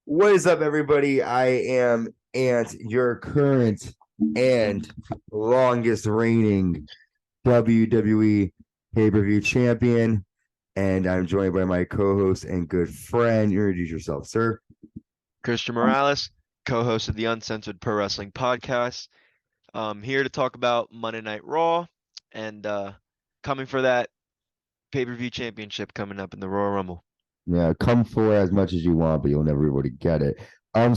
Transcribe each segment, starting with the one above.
What is up, everybody? I am Ant, your current and longest reigning WWE pay-per-view champion, and I'm joined by my co-host and good friend. Introduce yourself, sir. Christian Morales, co-host of the Uncensored Pro Wrestling Podcast. Here to talk about Monday Night Raw and coming for that pay-per-view championship coming up in the Royal Rumble. Yeah, come for as much as you want, but you'll never be able to get it.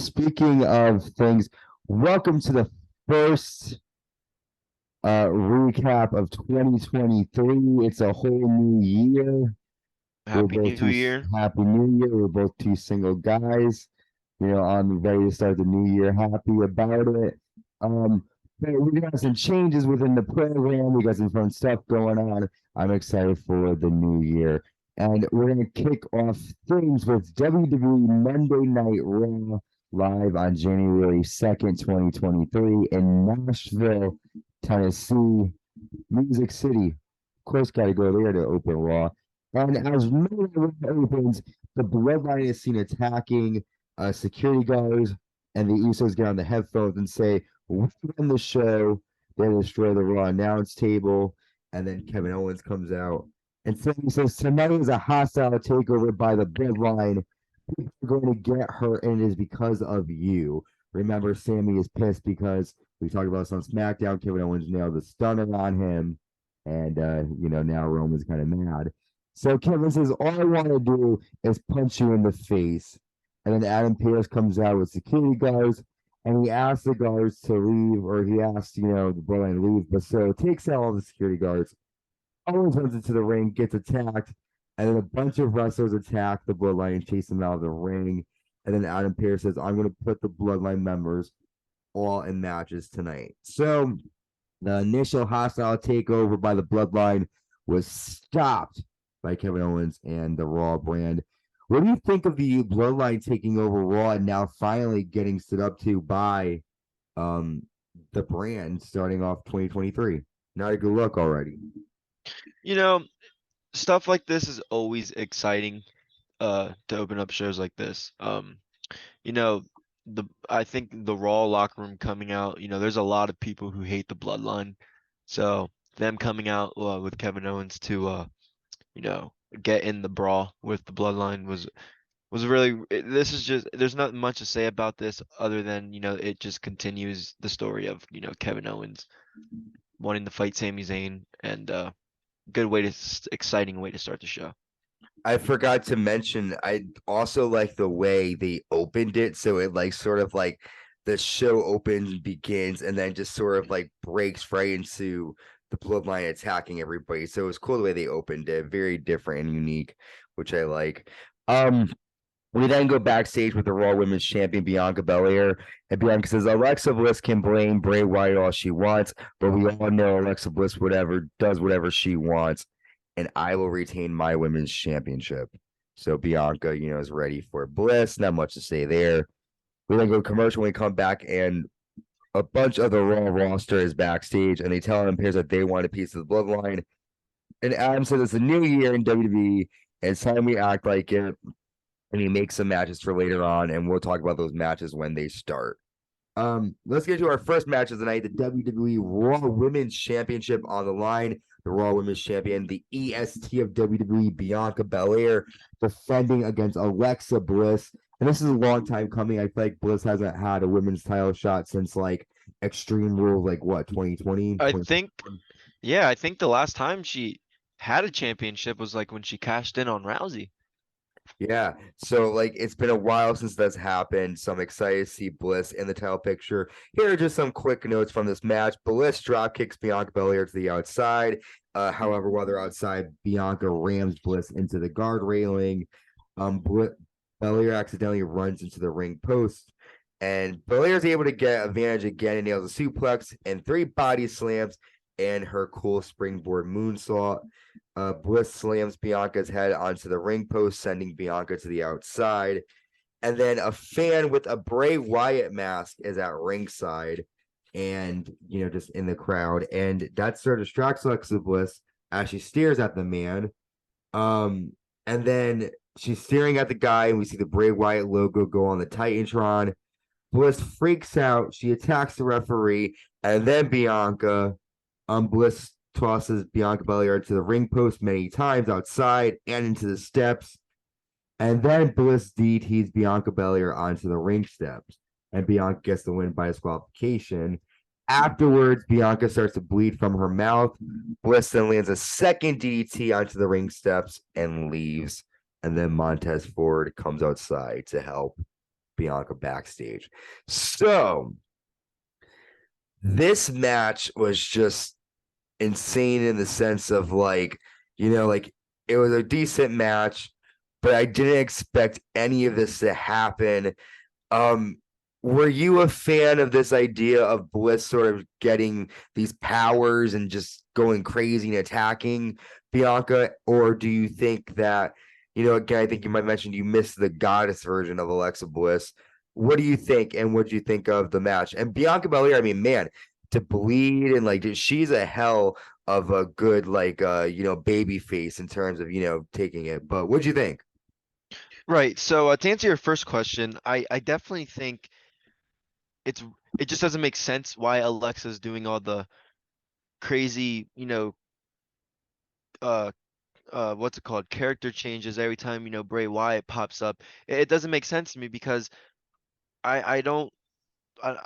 Speaking of things, welcome to the first recap of 2023. It's a whole new year. We're Happy both New two Year. happy New Year. We're both two single guys. I'm ready to start the new year happy about it. But we got some changes within the program. We got some fun stuff going on. I'm excited for the new year. And we're going to kick off things with WWE Monday Night Raw live on January 2nd, 2023 in Nashville, Tennessee, Music City. Of course, got to go there to open Raw. And as Monday Night Raw opens, the Bloodline is seen attacking security guards, and the Usos get on the headphones and say, "We won the show." They destroy the Raw announce table, and then Kevin Owens comes out and says, "Tonight is a hostile takeover by the Bloodline. People are going to get hurt, and it is because of you." Remember, Sami is pissed because we talked about this on SmackDown. Kevin Owens nailed the stunner on him, and now Roman's kind of mad. So Kevin says, "All I want to do is punch you in the face." And then Adam Pearce comes out with security guards, and he asks the guards to leave, or he asks, the Bloodline to leave. But so takes out all the security guards. Owens runs into the ring, gets attacked, and then a bunch of wrestlers attack the Bloodline and chase them out of the ring. And then Adam Pearce says, "I'm going to put the Bloodline members all in matches tonight." So the initial hostile takeover by the Bloodline was stopped by Kevin Owens and the Raw brand. What do you think of the Bloodline taking over Raw and now finally getting stood up to by the brand starting off 2023? Not a good look already. You know, stuff like this is always exciting to open up shows like this. You know, I think the Raw locker room coming out, there's a lot of people who hate the Bloodline. So them coming out with Kevin Owens to you know, get in the brawl with the Bloodline was really this is just there's not much to say about this other than, it just continues the story of, Kevin Owens wanting to fight Sami Zayn and exciting way to start the show. I forgot to mention, I also like the way they opened it. So it like sort of like the show opens and begins and then just sort of like breaks right into the Bloodline attacking everybody. So it was cool the way they opened it. Very different and unique, which I like. Um, we then go backstage with the Raw Women's Champion Bianca Belair, and Bianca says Alexa Bliss can blame Bray Wyatt all she wants, but we all know Alexa Bliss does whatever she wants, and I will retain my Women's Championship. So Bianca, is ready for Bliss. Not much to say there. We then go commercial. We come back, and a bunch of the Raw roster is backstage, and they tell Adam Pearce that they want a piece of the Bloodline. And Adam says it's a new year in WWE, and it's time we act like it, and he makes some matches for later on, and we'll talk about those matches when they start. Let's get to our first match of the night: the WWE Raw Women's Championship on the line. The Raw Women's Champion, the EST of WWE, Bianca Belair, defending against Alexa Bliss. And this is a long time coming. I feel like Bliss hasn't had a women's title shot since like Extreme Rules, like what, 2020? I think, yeah, I think the last time she had a championship was like when she cashed in on Rousey. Yeah, so like it's been a while since that's happened, so I'm excited to see Bliss in the title picture. Here are just some quick notes from this match. Bliss drop kicks Bianca Belair to the outside. However, while they're outside, Bianca rams Bliss into the guard railing. Belair accidentally runs into the ring post, and Belair's able to get advantage again and nails a suplex and 3 body slams and her cool springboard moonsault. Bliss slams Bianca's head onto the ring post, sending Bianca to the outside. And then a fan with a Bray Wyatt mask is at ringside and, just in the crowd. And that sort of distracts Alexa Bliss as she stares at the man. And then she's staring at the guy, and we see the Bray Wyatt logo go on the Titantron. Bliss freaks out. She attacks the referee, and then Bianca. Bliss tosses Bianca Belair into the ring post many times outside and into the steps. And then Bliss DTs Bianca Belair onto the ring steps. And Bianca gets the win by disqualification. Afterwards, Bianca starts to bleed from her mouth. Bliss then lands a second DDT onto the ring steps and leaves. And then Montez Ford comes outside to help Bianca backstage. So this match was just insane in the sense of like, like it was a decent match, but I didn't expect any of this to happen. Were you a fan of this idea of Bliss sort of getting these powers and just going crazy and attacking Bianca? Or do you think that, again, I think you might mention you missed the goddess version of Alexa Bliss. What do you think? And what do you think of the match? And Bianca Belair, I mean, man, to bleed and like, she's a hell of a good, like, baby face in terms of, taking it. But what'd you think? Right. So to answer your first question, I definitely think it just doesn't make sense why Alexa's doing all the crazy, uh what's it called? Character changes every time, Bray Wyatt pops up. It doesn't make sense to me because I don't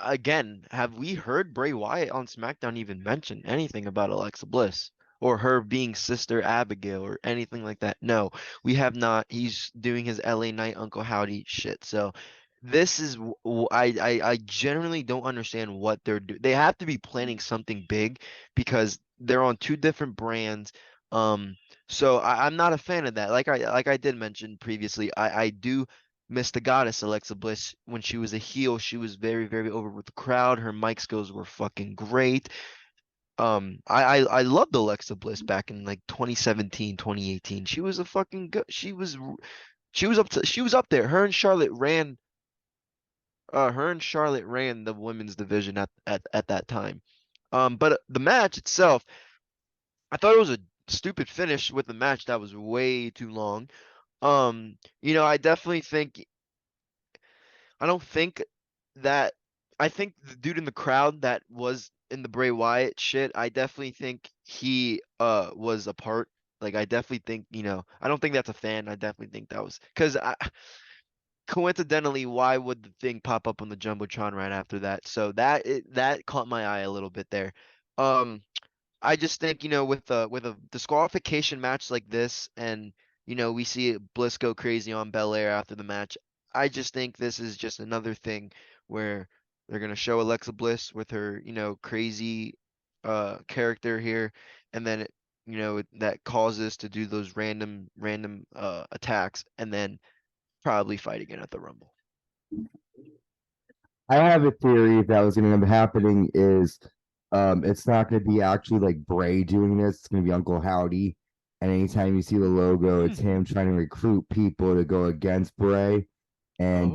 again, have we heard Bray Wyatt on SmackDown even mention anything about Alexa Bliss or her being Sister Abigail or anything like that? No, we have not. He's doing his LA Knight Uncle Howdy shit. So this is I generally don't understand what they're doing. They have to be planning something big because they're on two different brands. So I'm not a fan of that. Like I did mention previously, I do miss the goddess Alexa Bliss when she was a heel. She was very, very over with the crowd. Her mic skills were fucking great. I loved Alexa Bliss back in like 2017, 2018. She was a fucking good. She was up there. Her and Charlotte ran the women's division at that time. But the match itself, I thought it was a stupid finish with the match that was way too long. I definitely think I don't think that I think the dude in the crowd that was in the Bray Wyatt shit, I definitely think he was a part. Like I definitely think, I don't think that's a fan. I definitely think that was because coincidentally, why would the thing pop up on the Jumbotron right after that? So that caught my eye a little bit there. Um I just think, with a disqualification match like this, and we see Bliss go crazy on Belair after the match. I just think this is just another thing where they're gonna show Alexa Bliss with her, crazy character here, and then that causes to do those random attacks, and then probably fight again at the Rumble. I have a theory that was going to end up happening is it's not going to be actually like Bray doing this. It's going to be Uncle Howdy. And anytime you see the logo, it's him trying to recruit people to go against Bray. And,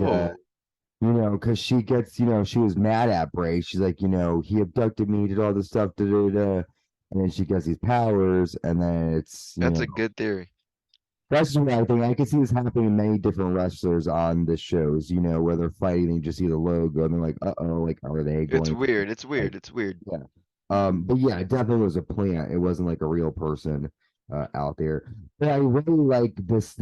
because she gets, she was mad at Bray. She's like, he abducted me, did all this stuff, da, da, da. And then she gets these powers. And then it's, That's a good theory. that's just what I think. I can see this happening in many different wrestlers on the shows, where they're fighting and just see the logo and they're like, uh-oh, like, are they going? It's weird. It's weird. It's weird. Yeah. But yeah, it definitely was a plant. It wasn't like a real person out there. But I really like this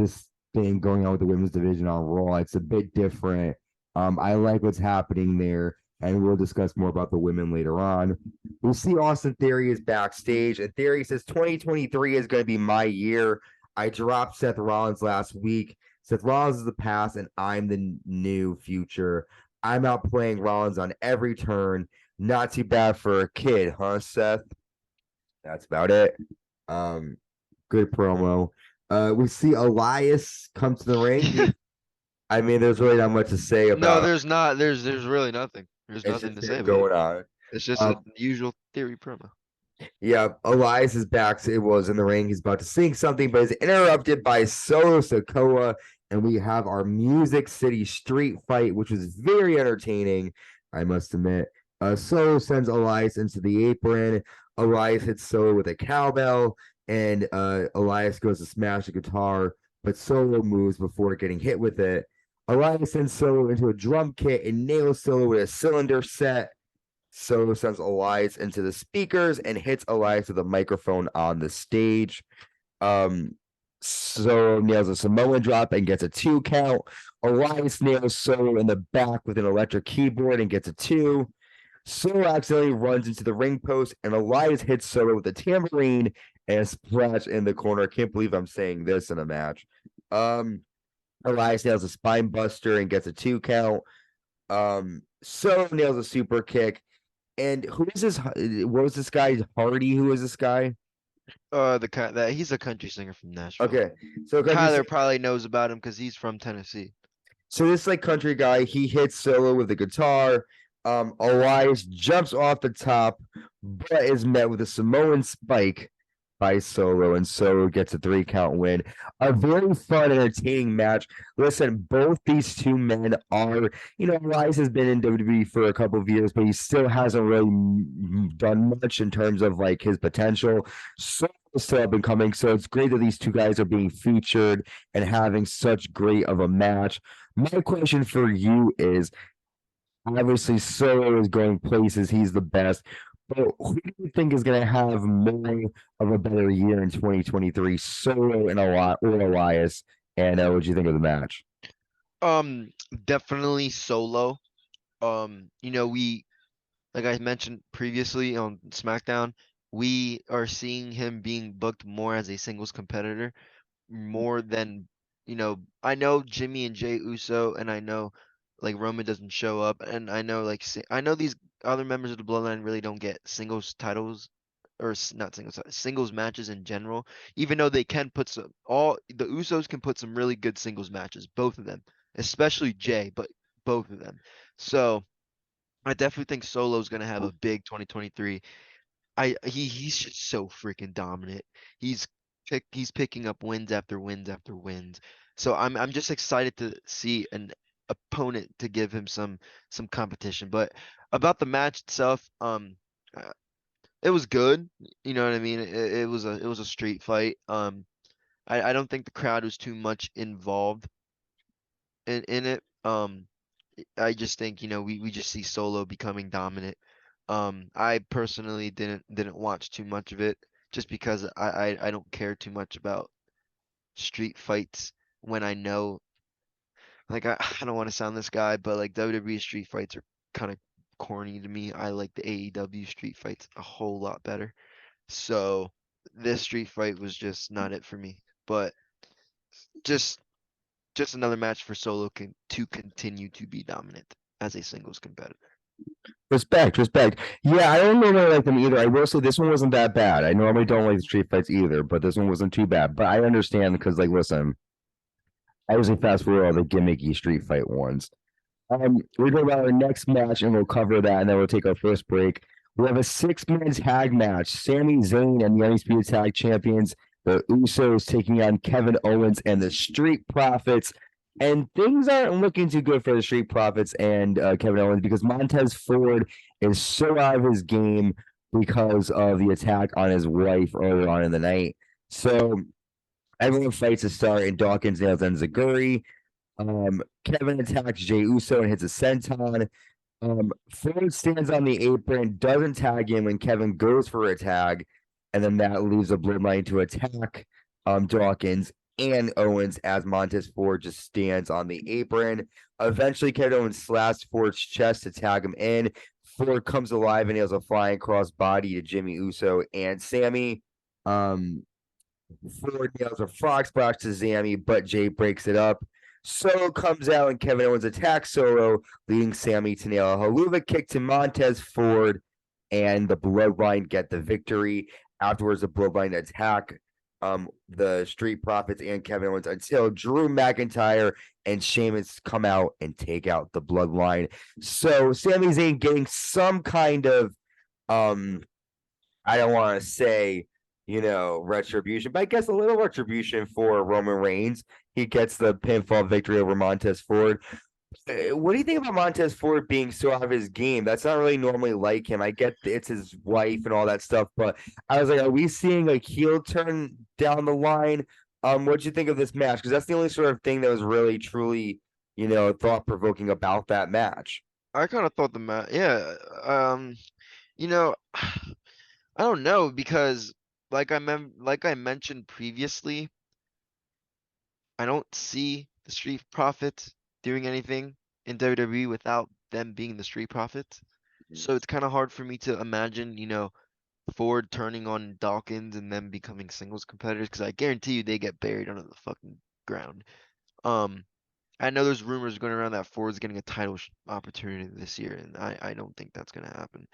thing going on with the women's division on Raw. It's a bit different. I like what's happening there, and we'll discuss more about the women later on. We'll see Austin Theory is backstage, and Theory says 2023 is going to be my year. I dropped Seth Rollins last week. Seth Rollins is the past, and I'm the new future. I'm outplaying Rollins on every turn. Not too bad for a kid, huh, Seth? That's about it. Good promo. We see Elias come to the ring. I mean, there's really not much to say about. No, there's not. There's really nothing. There's nothing to say going about it. on. It's just a usual Theory promo. Yeah, Elias is back. It was in the ring. He's about to sing something, but is interrupted by Solo Sikoa, and we have our Music City street fight, which was very entertaining, I must admit. Solo sends Elias into the apron. Elias hits Solo with a cowbell, and Elias goes to smash the guitar, but Solo moves before getting hit with it. Elias sends Solo into a drum kit and nails Solo with a cylinder set. Solo sends Elias into the speakers and hits Elias with a microphone on the stage. Solo nails a Samoan drop and gets a 2 count. Elias nails Solo in the back with an electric keyboard and gets a 2. Solo accidentally runs into the ring post, and Elias hits Solo with a tambourine and a splash in the corner. I can't believe I'm saying this in a match. Elias nails a spine buster and gets a 2 count. Solo nails a super kick. And who is this? What was this guy? Hardy? Who is this guy? He's a country singer from Nashville. Okay, so Tyler probably knows about him because he's from Tennessee. So this like country guy, he hits Solo with the guitar. Elias jumps off the top, but is met with a Samoan spike by Solo, and Solo gets a 3 count win. A very fun, entertaining match. Listen, both these two men are, Elias has been in WWE for a couple of years, but he still hasn't really done much in terms of like his potential. Solo is still up and coming, so it's great that these two guys are being featured and having such great of a match. My question for you is, obviously, Solo is going places. He's the best. But who do you think is going to have more of a better year in 2023? Solo and Elias. And what do you think of the match? Definitely Solo. We, like I mentioned previously on SmackDown, we are seeing him being booked more as a singles competitor, more than, I know Jimmy and Jay Uso, and I know like Roman doesn't show up, and I know I know these other members of the Bloodline really don't get singles titles, or not singles matches in general, even though they can put the Usos can put some really good singles matches, both of them, especially Jay, but both of them. So I definitely think Solo's gonna have a big 2023. He's just so freaking dominant. He's picking up wins after wins after wins. So I'm just excited to see an opponent to give him some competition. But about the match itself, it was good. You know what I mean? It was a street fight. I don't think the crowd was too much involved in it. I just think, we just see Solo becoming dominant. I personally didn't watch too much of it just because I don't care too much about street fights when I know, like, I don't want to sound this guy, but like WWE street fights are kind of corny to me. I like the AEW street fights a whole lot better. So this street fight was just not it for me. But just another match for Solo to continue to be dominant as a singles competitor. Respect. Yeah, I don't really like them either. I will say this one wasn't that bad. I normally don't like the street fights either, but this one wasn't too bad. But I understand because, like, listen, I usually fast forward all the gimmicky street fight ones. We're going about our next match, and we'll cover that, and then we'll take our first break. We have a 6-man tag match. Sami Zayn and the Undisputed Tag Champions, the Usos, taking on Kevin Owens and the Street Profits. And things aren't looking too good for the Street Profits and Kevin Owens because Montez Ford is so out of his game because of the attack on his wife earlier on in the night. So everyone fights to start, and Dawkins nails Enziguri. Kevin attacks Jay Uso and hits a senton. Ford stands on the apron, doesn't tag him when Kevin goes for a tag, and then that leaves the Bloodline to attack Dawkins and Owens as Montez Ford just stands on the apron. Eventually, Kevin Owens slaps Ford's chest to tag him in. Ford comes alive and nails a flying cross body to Jimmy Uso and Sami. Ford nails a frog splash to Sami, but Jay breaks it up. Solo comes out and Kevin Owens attacks Solo, leading Sami to nail a haluva kick to Montez Ford, and the Bloodline get the victory. Afterwards, the Bloodline attack the Street Profits and Kevin Owens until Drew McIntyre and Sheamus come out and take out the Bloodline. So Sami Zayn getting some kind of I don't want to say retribution, but I guess a little retribution for Roman Reigns. He gets the pinfall victory over Montez Ford. What do you think about Montez Ford being so out of his game? That's not really normally like him. I get it's his wife and all that stuff, but I was like, are we seeing a heel turn down the line? What'd you think of this match? Because that's the only sort of thing that was really, truly, thought provoking about that match. I kind of thought the match, yeah. You know, I don't know because like I mentioned previously, I don't see the Street Profits doing anything in WWE without them being the Street Profits. So it's kind of hard for me to imagine, Ford turning on Dawkins and them becoming singles competitors because I guarantee you they get buried under the fucking ground. Um, I know there's rumors going around that Ford's getting a title opportunity this year, and I don't think that's gonna happen.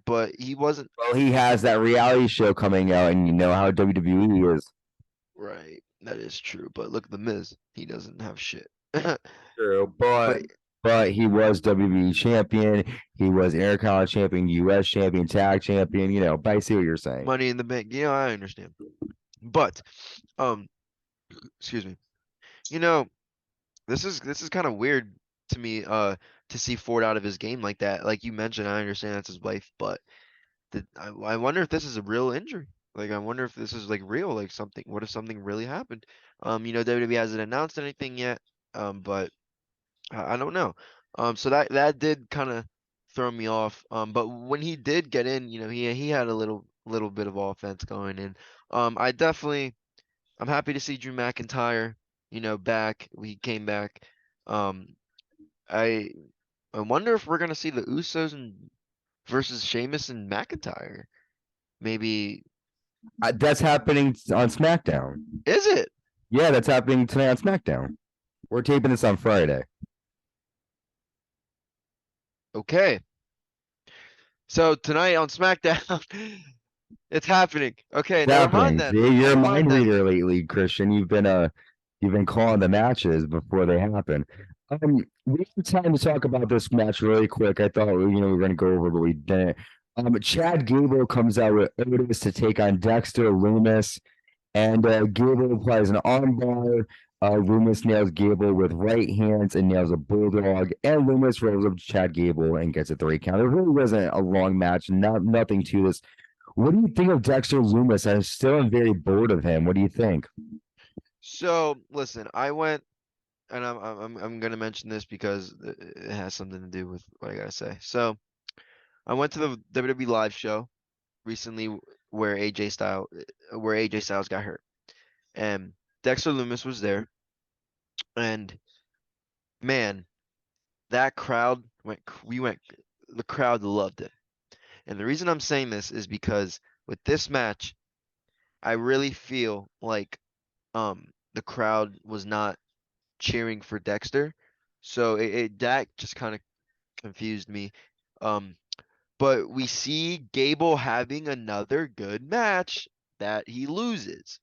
But he wasn't Well, he has that reality show coming out, and you know how WWE is. right. That is true. But look at the Miz. He doesn't have shit. True, But but he was WWE champion. He was Intercontinental champion, U.S. champion, tag champion. But I see what you're saying. Money in the Bank, I understand. But um, excuse me. You know, this is kind of weird to me. To see Ford out of his game like that. Like you mentioned, I understand that's his wife, but I wonder if this is a real injury. Like I wonder if this is like real, like something. What if something really happened? WWE hasn't announced anything yet. But I don't know. So that did kind of throw me off. But when he did get in, he had a little bit of offense going in. I definitely I'm happy to see Drew McIntyre, back. He came back. Um, I I wonder if we're gonna see the Usos versus Sheamus and McIntyre. Maybe That's happening on SmackDown. is it? Yeah, that's happening tonight on SmackDown. We're taping this on Friday. Okay. So tonight on SmackDown, it's happening. Okay, It's never mind happening. then. See, you're a Never mind mind then. reader lately, Christian. You've been calling the matches before they happen. We have time to talk about this match really quick. I thought we were going to go over, but we didn't. Chad Gable comes out with Otis to take on Dexter Lumis, and Gable applies an armbar. Lumis nails Gable with right hands and nails a bulldog, and Lumis rolls up to Chad Gable and gets a 3 count. It really wasn't a long match, nothing to this. What do you think of Dexter Lumis? I still am very bored of him. What do you think? So listen, I went, and I'm gonna mention this because it has something to do with what I gotta say. So I went to the WWE live show recently where AJ Styles got hurt, and Dexter Lumis was there, and man, that crowd the crowd loved it. And the reason I'm saying this is because with this match, I really feel like the crowd was not cheering for Dexter. So that just kind of confused me. Um, but we see Gable having another good match that he loses.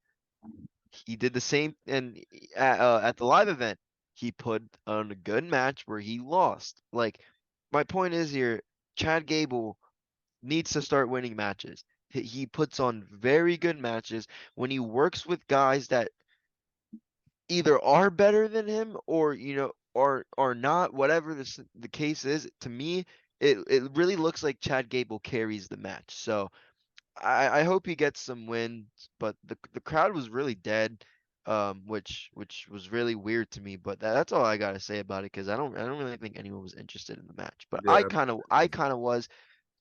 He did the same, and at the live event, he put on a good match where he lost. Like, my point is here, Chad Gable needs to start winning matches. He puts on very good matches when he works with guys that either are better than him or are not, whatever the case is. To me, it really looks like Chad Gable carries the match. So I hope he gets some wins, but the crowd was really dead, which was really weird to me. But that's all I gotta say about it because I don't really think anyone was interested in the match. But Yeah. I kind of was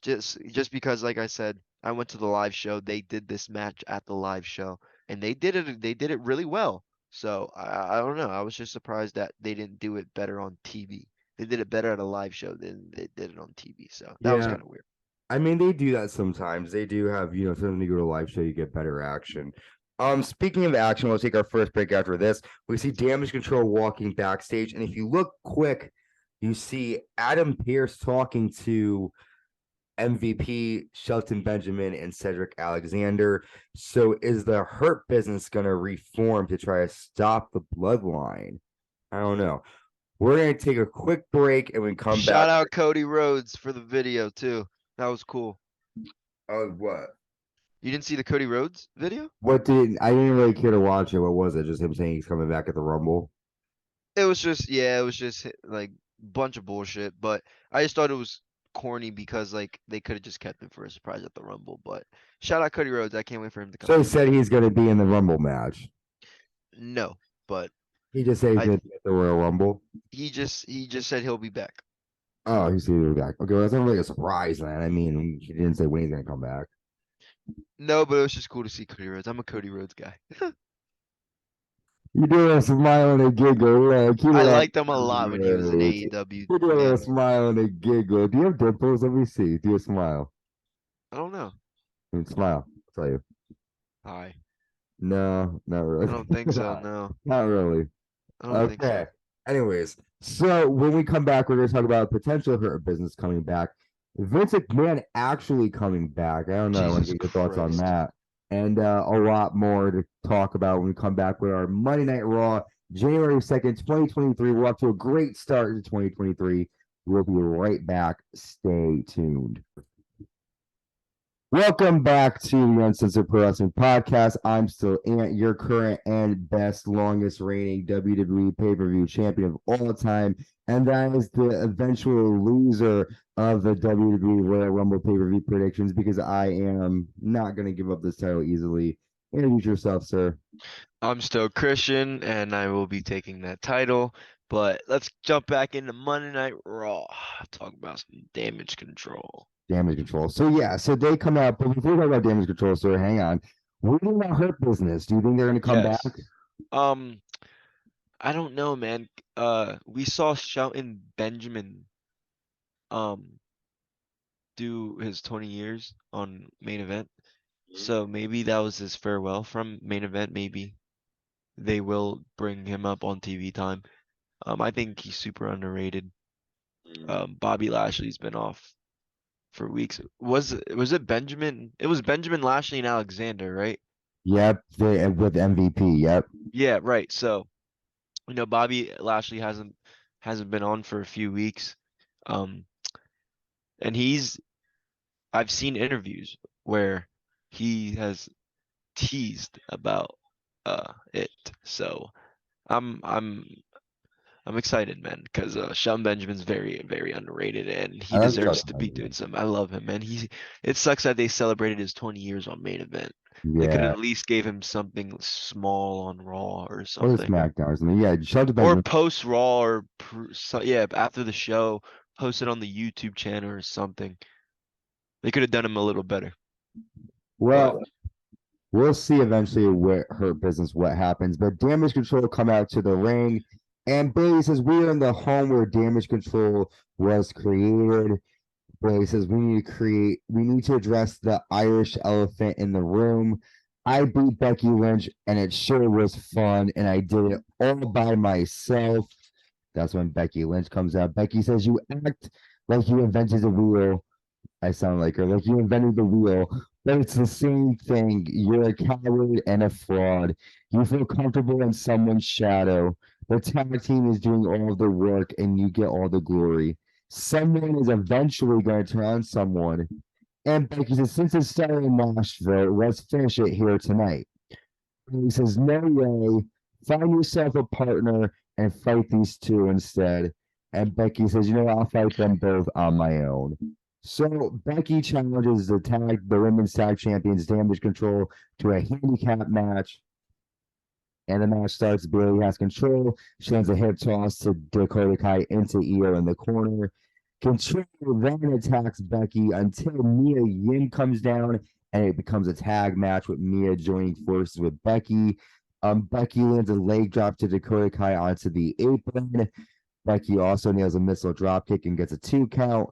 just because, like I said, I went to the live show. They did this match at the live show, and they did it really well. So I don't know. I was just surprised that they didn't do it better on TV. They did it better at a live show than they did it on TV. So that was Yeah. kind of weird. I mean, they do that sometimes. They do have, something to go to a live show, you get better action. Speaking of action, we'll take our first break after this. We see Damage Control walking backstage, and if you look quick, you see Adam Pearce talking to MVP, Shelton Benjamin, and Cedric Alexander. So is the Hurt Business going to reform to try to stop the bloodline? I don't know. We're going to take a quick break and we come back. Shout out Cody Rhodes for the video too. That was cool. Oh, what? You didn't see the Cody Rhodes video? I didn't really care to watch it. What was it? Just him saying he's coming back at the Rumble? It was just like bunch of bullshit, but I just thought it was corny because like they could have just kept him for a surprise at the Rumble. But shout out Cody Rhodes. I can't wait for him to come So he back. said he's going to be in the Rumble match. No, but He just said he's I gonna be at the Royal Rumble. he just said he'll be back. Oh, he's gonna be back. Okay, well, that's not really a surprise, man. I mean, he didn't say when he's gonna come back. No, but it was just cool to see Cody Rhodes. I'm a Cody Rhodes guy. You do a smile and a giggle. Keep I it up. liked him a lot when he was in AEW, You do a man. smile and a giggle. Do you have dimples? Let me see. Do a smile. I don't know. Smile. I'll tell you. Hi. No, not I really. don't think so. No, Not really. I don't think so. Okay. Anyways, so when we come back, we're going to talk about potential Hurt Business coming back. Vince McMahon actually coming back. I don't know. I want to Jesus get your thoughts on Christ. that. And a lot more to talk about when we come back with our Monday Night Raw, January 2nd, 2023. We're off to a great start to 2023. We'll be right back. Stay tuned. Welcome back to the Uncensored Pro Wrestling Podcast. I'm still Ant, your current and best, longest reigning WWE pay-per-view champion of all time, and that is the eventual loser of the WWE Royal Rumble pay-per-view predictions because I am not going to give up this title easily. Introduce yourself, sir. I'm still Christian, and I will be taking that title. But let's jump back into Monday Night Raw. Talk about some damage control. Damage control. So yeah, so they come out, but before we talk about damage control, sir, hang on. What do you about Hurt Business? Do you think they're going to come back? Yes. I don't know, man. We saw Shelton Benjamin do his 20 years on main event. So maybe that was his farewell from main event. Maybe they will bring him up on TV time. I think he's super underrated. Bobby Lashley's been off for weeks. Was it Benjamin? It was Benjamin Lashley and Alexander, right? Yep, they with MVP. Yep. Yeah, right. So, Bobby Lashley hasn't been on for a few weeks. Um, and I've seen interviews where he has teased about it. So I'm I'm I'm excited, man, because Shelton Benjamin's very, very underrated, and he I like deserves Shelton to be doing Benjamin. some. I love him, man. It sucks that they celebrated his 20 years on main event. They could Yeah, at least gave him something small on Raw or or something, SmackDown or something. Yeah, Shelton or Benjamin. post Raw, or yeah, after the show, post it on the YouTube channel or something. They could have done him a little better, but Well, we'll see eventually what her business, what happens. But Damage Control come out to the ring, and Bailey says we are in the home where Damage Control was created. Bailey says we need to address the Irish elephant in the room. I beat Becky Lynch, and it sure was fun, and I did it all by myself. That's when Becky Lynch comes out. Becky says you act like you invented the wheel. I sound like her. Like you invented the wheel, but it's the same thing. You're a coward and a fraud. You feel comfortable in someone's shadow. The tag team is doing all the work and you get all the glory. Someone is eventually going to turn on someone. And Becky says, since it started in Nashville, let's finish it here tonight. And he says, no way. Find yourself a partner and fight these two instead. And Becky says, you know, I'll fight them both on my own. So Becky challenges the women's tag champions Damage Control to a handicap match. And the match starts. Bailey has control. She lands a hip toss to Dakota Kai into Io in the corner. Control then attacks Becky until Mia Yim comes down, and it becomes a tag match with Mia joining forces with Becky. Becky lands a leg drop to Dakota Kai onto the apron. Becky also nails a missile dropkick and gets a 2 count.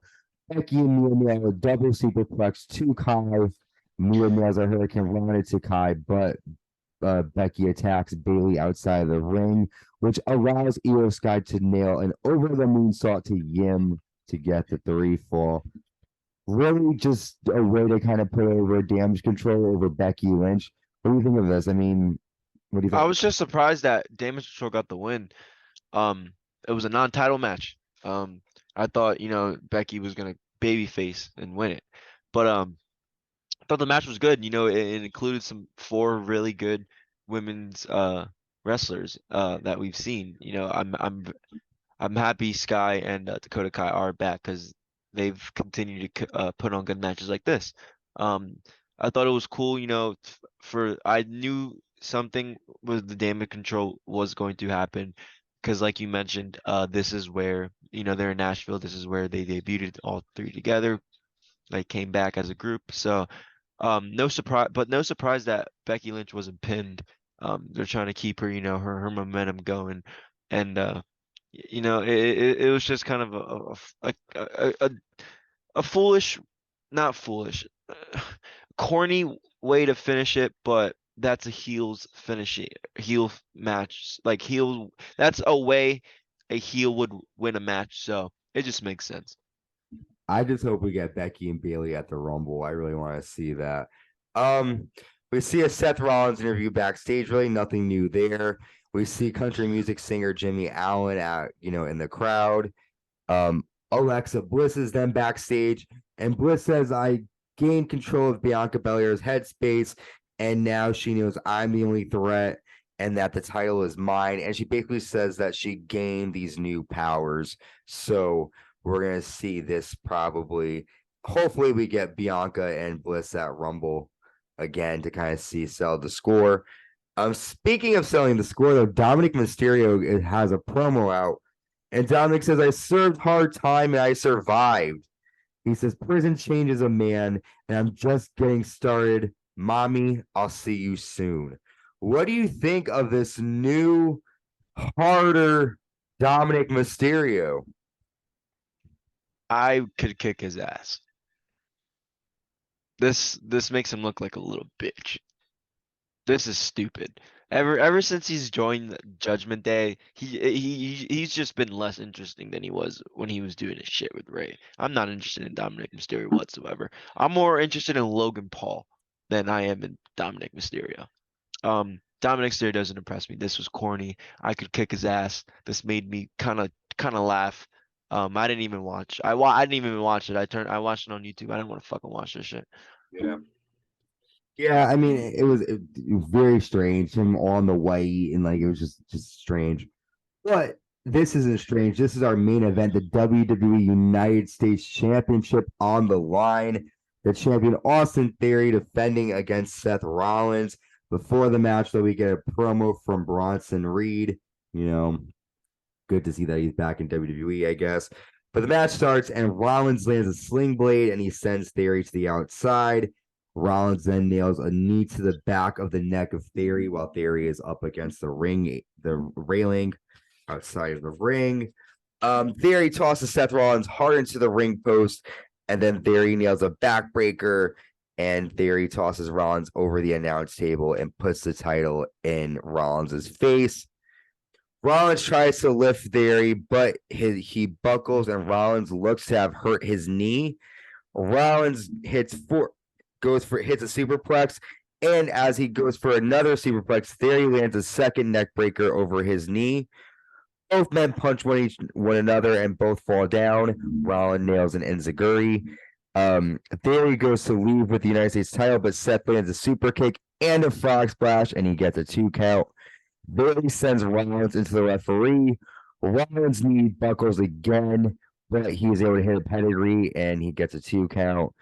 Becky and Mia nail a double superplex to Kai. Mia nails a hurricane rana to Kai, but Becky attacks Bailey outside of the ring, which allows Io Sky to nail an over the moonsault to Yim to get the 3 fall. Really just a way to kind of put over Damage Control over Becky Lynch. What do you think of this? I mean, what do you I think? was just surprised that Damage Control got the win. It was a non-title match. I thought, Becky was gonna babyface and win it. But I thought the match was good. It included some 4 really good women's wrestlers that we've seen. I'm happy Sky and Dakota Kai are back because they've continued to put on good matches like this. Um, I thought it was cool, for I knew something with the damage control was going to happen because, like you mentioned, this is where they're in Nashville. This is where they debuted all three together. They came back as a group. So no surprise, but no surprise that Becky Lynch wasn't pinned. They're trying to keep her, her momentum going, and it was just kind of a foolish, not foolish, corny way to finish it, but that's a heel match. Like that's a way a heel would win a match, so it just makes sense. I just hope we get Becky and Bailey at the Rumble. I really want to see that. Um, we see a Seth Rollins interview backstage. Really, nothing new there. We see country music singer Jimmy Allen in the crowd. Alexa Bliss is then backstage, and Bliss says, "I gained control of Bianca Belair's headspace, and now she knows I'm the only threat, and that the title is mine." And she basically says that she gained these new powers. So we're gonna see this probably. Hopefully, we get Bianca and Bliss at Rumble again to kind of sell the score. Speaking of selling the score, though, Dominic Mysterio has a promo out, and Dominic says, "I served hard time and I survived." He says, "Prison changes a man, and I'm just getting started. Mommy, I'll see you soon." What do you think of this new, harder Dominic Mysterio? I could kick his ass. This makes him look like a little bitch. This is stupid. Ever since he's joined Judgment Day, he's just been less interesting than he was when he was doing his shit with Ray. I'm not interested in Dominic Mysterio whatsoever. I'm more interested in Logan Paul than I am in Dominic Mysterio. Dominic Mysterio doesn't impress me. This was corny. I could kick his ass. This made me kind of laugh. I didn't even watch. I didn't even watch it. I watched it on YouTube. I didn't want to fucking watch this shit. Yeah. Yeah, I mean, it was very strange. Him on the white and like it was just strange. But this isn't strange. This is our main event, the WWE United States Championship on the line. The champion Austin Theory defending against Seth Rollins. Before the match, though, we get a promo from Bronson Reed. Good to see that he's back in WWE, I guess. But the match starts, and Rollins lands a sling blade, and he sends Theory to the outside. Rollins then nails a knee to the back of the neck of Theory while Theory is up against the railing outside of the ring. Theory tosses Seth Rollins hard into the ring post, and then Theory nails a backbreaker, and Theory tosses Rollins over the announce table and puts the title in Rollins' face. Rollins tries to lift Theory, but he buckles, and Rollins looks to have hurt his knee. Rollins hits a superplex, and as he goes for another superplex, Theory lands a second neck breaker over his knee. Both men punch one another and both fall down. Rollins nails an enziguri. Theory goes to leave with the United States title, but Seth lands a super kick and a frog splash, and he gets a 2 count. Bailey sends Rollins into the referee. Rollins' knee buckles again, but he's able to hit a pedigree, and he gets a 2 count.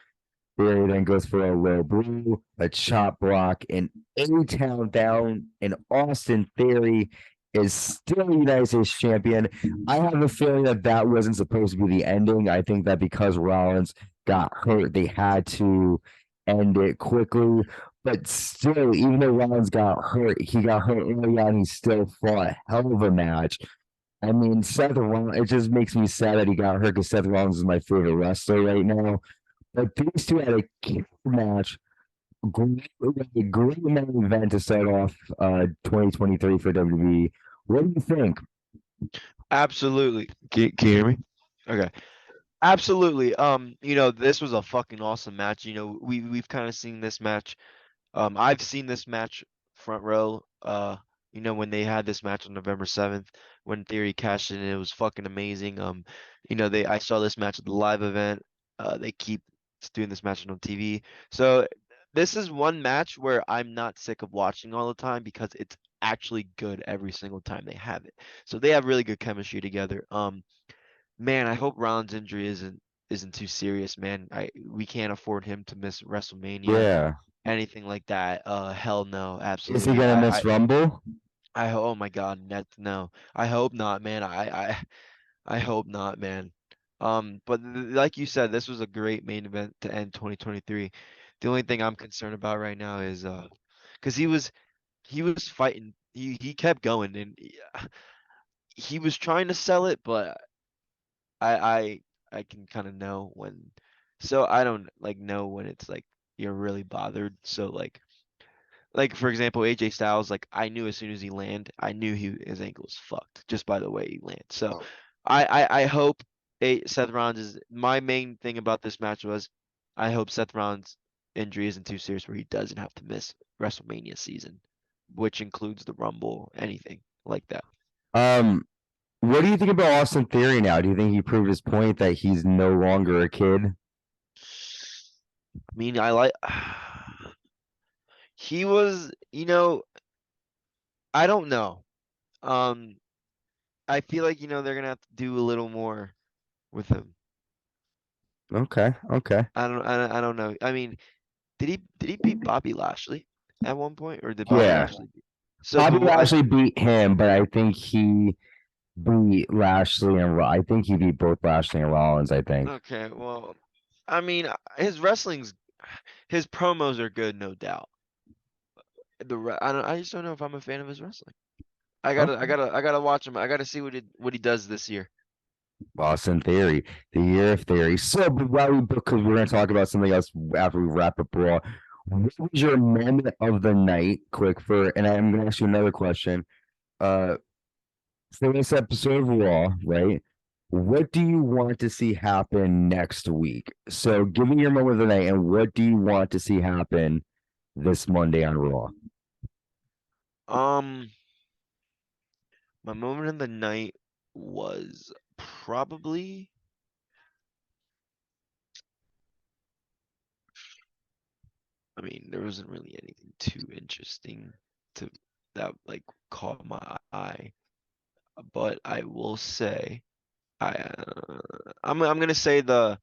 Theory then goes for a low blow, a chop block, and A-Town down, and Austin Theory is still United States champion. I have a feeling that wasn't supposed to be the ending. I think that because Rollins got hurt, they had to end it quickly. But still, even though Rollins he got hurt early on, he still fought a hell of a match. I mean, Seth Rollins, it just makes me sad that he got hurt because Seth Rollins is my favorite wrestler right now. But these two had a killer match. Great main event to start off 2023 for WWE. What do you think? Absolutely. Can you hear me? Okay. Absolutely. This was a fucking awesome match. We've kind of seen this match. I've seen this match front row. When they had this match on November 7th, when Theory cashed in, it was fucking amazing. I saw this match at the live event. They keep doing this match on TV. So this is one match where I'm not sick of watching all the time because it's actually good every single time they have it. So they have really good chemistry together. Man, I hope Rollins' injury isn't too serious, man. We can't afford him to miss WrestleMania. Yeah. anything like that. Hell no, Is he absolutely. gonna miss Rumble? Oh my God, no. I hope not, man. I hope not, man. But like you said, this was a great main event to end 2023. The only thing I'm concerned about right now is because he was fighting. He kept going and he was trying to sell it, but I I I can kind of know when. So I don't like know when it's like you're really bothered. So like for example, AJ Styles, like I knew as soon as he landed, I knew his ankle was fucked just by the way he landed. So I hope Seth Rollins is my main thing about this match was I hope Seth Rollins' injury isn't too serious where he doesn't have to miss WrestleMania season, which includes the Rumble, anything like that. Um, what do you think about Austin Theory now? Do you think he proved his point that he's no longer a kid? I mean, I like he was, I don't know. Um, I feel like, they're gonna have to do a little more with him. Okay, okay. I don't know. I mean, did he beat Bobby Lashley at one point, or did Bobby Yeah. Lashley beat? So Bobby the I Lashley beat him, but I think he beat Lashley and I think he beat both Lashley and Rollins, I think. okay, well, I mean, his promos are good, no doubt. I just don't know if I'm a fan of his wrestling. Okay. I gotta watch him. I gotta see what he does this year. Austin Theory, the year of Theory. So, but because we're going to talk about something else after we wrap up Raw. What was your moment of the night, quick for? And I'm going to ask you another question. Uh, for this episode of Raw, right? What do you want to see happen next week? So, give me your moment of the night, and what do you want to see happen this Monday on Raw? Um, my moment of the night was probably, I mean, there wasn't really anything too interesting to that like caught my eye, but I will say I'm gonna say the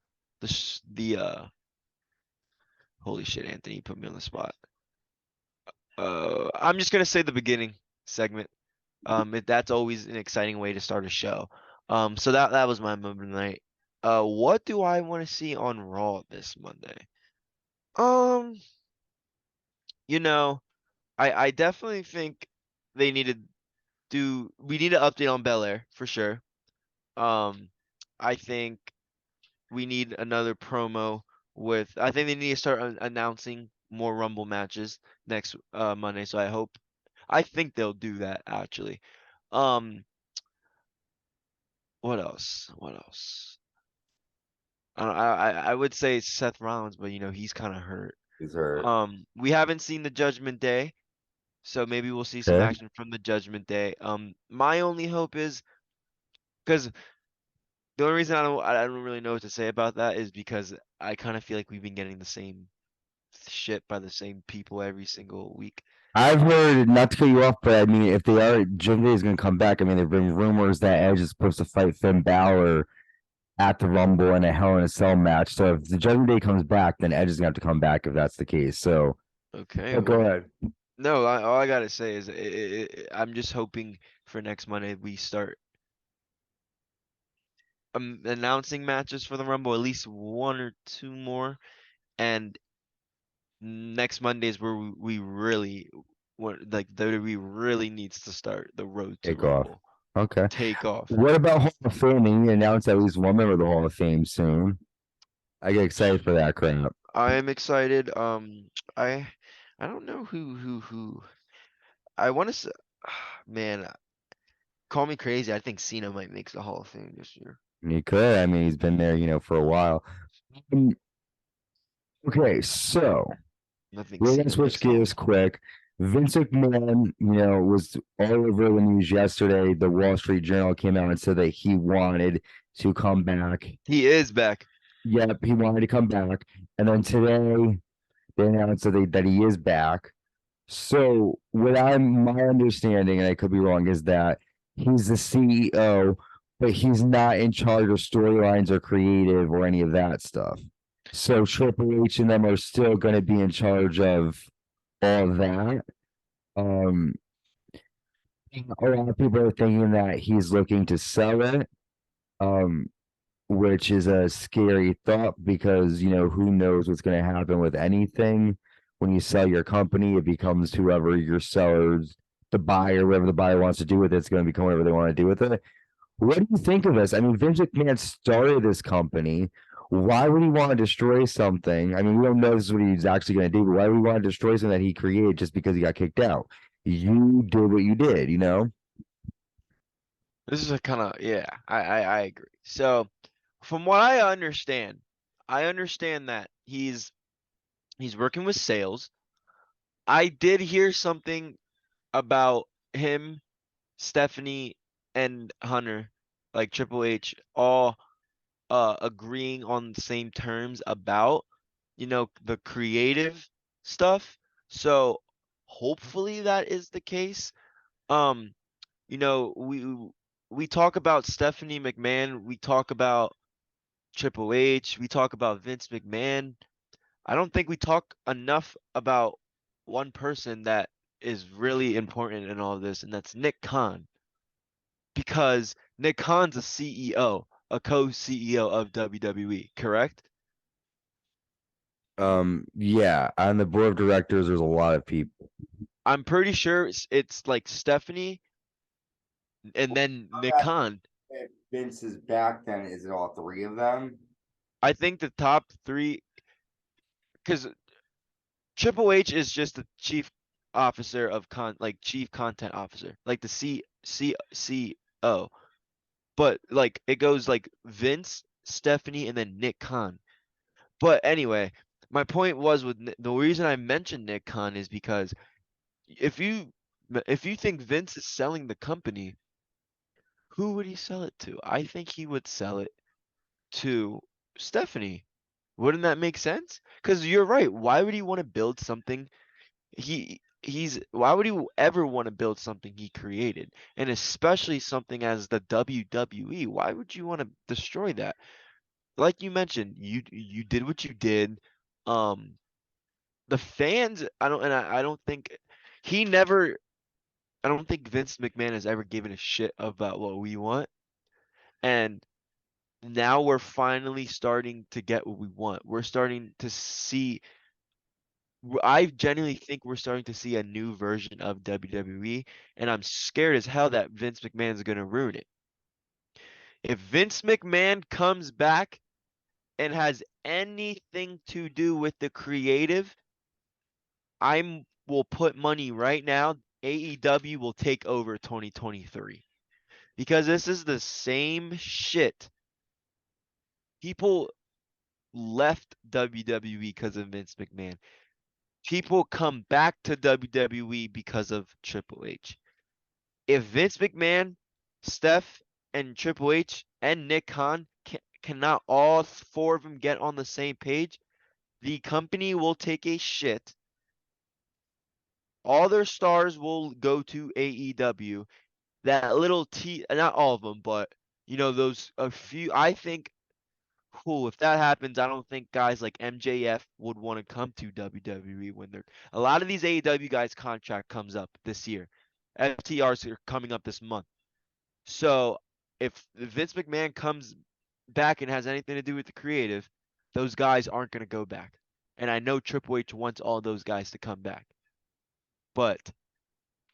holy shit, Anthony, you put me on the spot. I'm just gonna say the beginning segment. That's always an exciting way to start a show. So that was my moment tonight. What do I want to see on Raw this Monday? Um, you know, I definitely think they need to we need to update on Belair for sure. Um, I think we need another promo I think they need to start announcing more Rumble matches next Monday. So I think they'll do that actually. Um, what else? What else? I would say Seth Rollins, but he's kind of hurt. Is her We haven't seen the Judgment Day, so maybe we'll see some okay? action from the Judgment Day. My only hope is because the only reason I don't really know what to say about that is because I kind of feel like we've been getting the same shit by the same people every single week. I've heard, not to cut you off, but I mean, if they are, Jim Day is going to come back. I mean, there've been rumors that Edge is supposed to fight Finn Balor at the Rumble in a Hell in a Cell match. So if the Judgment Day comes back, then Edge is going to have to come back if that's the case. So, Okay, oh, go well, ahead. no, all I gotta say is I'm just hoping for next Monday we start announcing matches for the Rumble, at least one or two more, and next Monday is where we really like WWE really needs to start the road to Take off. Rumble. Okay. Take off. What about Hall of Fame? They need to announce at least one member of the Hall of Fame soon. I get excited for that crap. I am excited. I I don't know who I want to say. Man, call me crazy. I think Cena might make the Hall of Fame this year. He could. I mean, he's been there, for a while. Um, okay, so I think we're gonna Cena switch makes the Hall of gears Fame. quick. Vince McMahon, was all over the news yesterday. The Wall Street Journal came out and said that he wanted to come back. He is back. Yep, he wanted to come back. And then today they announced that he is back. So my understanding, and I could be wrong, is that he's the CEO, but he's not in charge of storylines or creative or any of that stuff. So Triple H and them are still going to be in charge of all that. Um, a lot of people are thinking that he's looking to sell it, um, which is a scary thought because, who knows what's going to happen with anything. When you sell your company, it becomes whoever your sellers, the buyer, whatever the buyer wants to do with it, it's going to become whatever they want to do with it. What do you think of this? I mean, Vince McMahon started this company. Why would he want to destroy something? I mean, we don't know this is what he's actually going to do, but why would he want to destroy something that he created just because he got kicked out? You did what you did, you know? This is a kind of, yeah, I agree. So from what I understand that he's working with sales. I did hear something about him, Stephanie, and Hunter, like Triple H, all agreeing on the same terms about, the creative stuff. So hopefully that is the case. Um, we talk about Stephanie McMahon, we talk about Triple H, we talk about Vince McMahon. I don't think we talk enough about one person that is really important in all this, and that's Nick Khan. Because Nick Khan's a CEO, a co-CEO of WWE, correct? Yeah, on the board of directors, there's a lot of people. I'm pretty sure it's like Stephanie and then Nick Khan. If Vince is back, then is it all three of them? I think the top three, because Triple H is just the chief officer of like chief content officer, like the CCO. But like it goes like Vince, Stephanie, and then Nick Khan. But anyway, my point was the reason I mentioned Nick Khan is because if you if you think Vince is selling the company, who would he sell it to? I think he would sell it to Stephanie. Wouldn't that make sense? Because you're right. Why would he want to build something why would he ever want to build something he created? And especially something as the WWE. Why would you want to destroy that? Like you mentioned, you did what you did. Um, the fans, I don't think he never I don't think Vince McMahon has ever given a shit about what we want. And now we're finally starting to get what we want. We're starting to see I genuinely think we're starting to see a new version of WWE, and I'm scared as hell that Vince McMahon is going to ruin it. If Vince McMahon comes back and has anything to do with the creative, I will put money right now AEW will take over 2023 because this is the same shit. People left WWE because of Vince McMahon. People come back to WWE because of Triple H. If Vince McMahon, Steph, and Triple H and Nick Khan cannot all four of them get on the same page, the company will take a shit. All their stars will go to AEW. That little not all of them, but those a few. I think, cool. If that happens, I don't think guys like MJF would want to come to WWE when they're. A lot of these AEW guys' contract comes up this year. FTRs are coming up this month. So if Vince McMahon comes back and has anything to do with the creative, those guys aren't going to go back. And I know Triple H wants all those guys to come back. But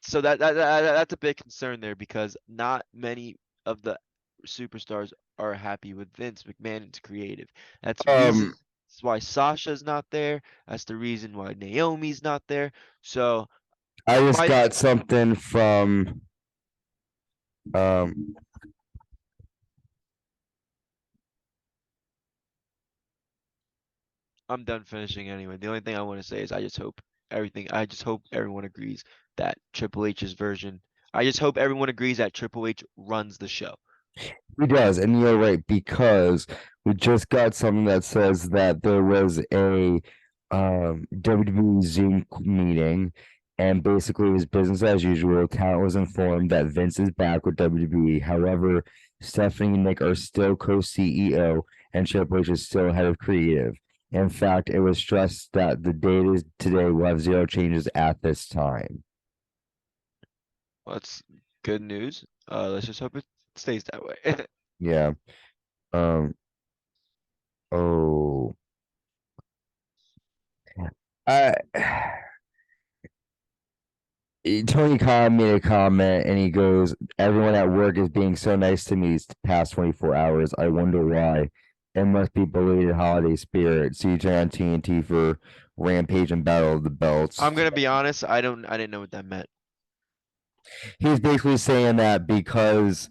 so that's a big concern there because not many of the superstars are happy with Vince McMahon's creative. That's reason that's why Sasha's not there. That's the reason why Naomi's not there. So I just my got something from um I'm done finishing anyway. The only thing I want to say is I just hope everyone agrees that Triple H's version. I just hope everyone agrees that Triple H runs the show. he does, and you're right, because we just got something that says that there was a WWE Zoom meeting, and basically it was business as usual. Talent was informed that Vince is back with WWE. However, Stephanie and Nick are still co-CEO, and Triple H is still head of creative. In fact, it was stressed that the date is today will have 0 changes at this time. Well, that's good news. Let's just hope it stays that way. Yeah. Um. Oh. I. Tony Khan made a comment and he goes, "Everyone at work is being so nice to me these past 24 hours. I wonder why. It must be belated holiday spirit. See you on TNT for Rampage and Battle of the Belts." I'm gonna be honest, I didn't know what that meant. He's basically saying that because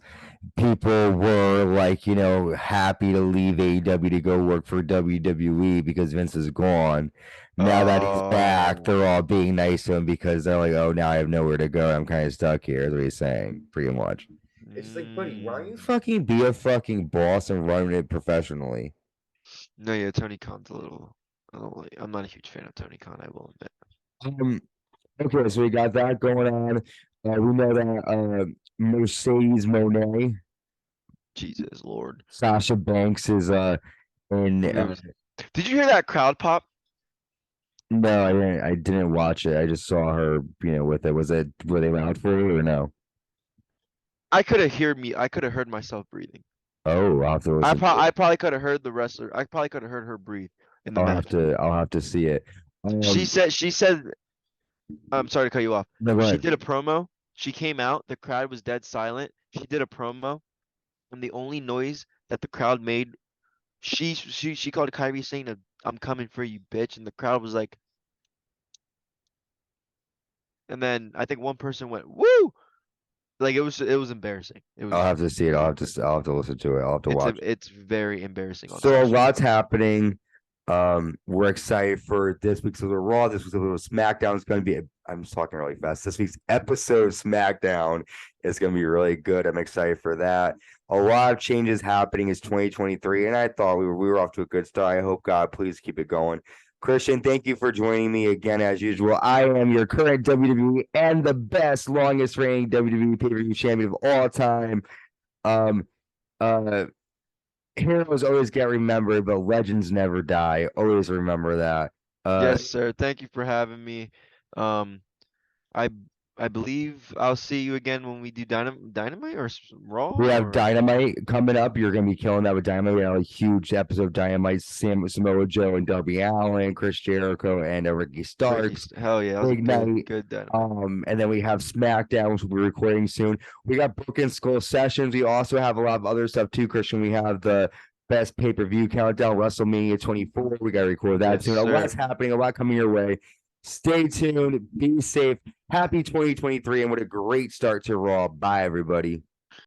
people were like, happy to leave AEW to go work for WWE because Vince is gone. Now that he's back, Oh. they're all being nice to him because they're like, oh, now I have nowhere to go. I'm kind of stuck here, is what he's saying, pretty much. It's just like, buddy, why don't you fucking be a fucking boss and run it professionally? No, yeah, Tony Khan's a little. I'm not a huge fan of Tony Khan, I will admit. Okay, so we got that going on. We know that Mercedes Monet, Jesus Lord. Sasha Banks is in Did you hear that crowd pop? no, I didn't watch it. I just saw her, with it. Were they loud for it or no? I could have heard myself breathing. Oh, I'll have to listen to it. I probably could have heard the wrestler. I probably could have heard her breathe in the match. I'll have to see it. She said, I'm sorry to cut you off. No, go She ahead. did a promo. She came out, the crowd was dead silent. She did a promo, and the only noise that the crowd made, she called Kyrie saying, "I'm coming for you, bitch," and the crowd was like, and then I think one person went, "Woo!" Like it was embarrassing. I'll have to see it. I'll have to listen to it. I'll have to watch. It's very embarrassing on So a television. lot's happening. We're excited for this week's of the Raw. This week's of the SmackDown is going to be. I'm just talking really fast. This week's episode of SmackDown is going to be really good. I'm excited for that. A lot of changes happening. It's 2023, and I thought we were off to a good start. I hope God please keep it going. Christian, thank you for joining me again as usual. I am your current WWE and the best, longest reigning WWE pay-per-view champion of all time. Heroes always get remembered, but legends never die. Always remember that. Yes, sir. Thank you for having me. Um, I I believe I'll see you again when we do Dynamite or Raw. We have Or... Dynamite coming up. You're going to be killing that with Dynamite. We have a huge episode of Dynamite. Samoa Joe and Darby Allin, Chris Jericho, and Ricky Starks. Hell yeah, that was Big night. Good Dynamite. And then we have SmackDown, which we'll be recording soon. We got Book and Skull sessions. We also have a lot of other stuff too, Christian. We have the best pay-per-view countdown, WrestleMania 24. We got to record that soon. A lot's happening, a lot coming your way. Stay tuned. Be safe. Happy 2023, and what a great start to Raw. Bye, everybody.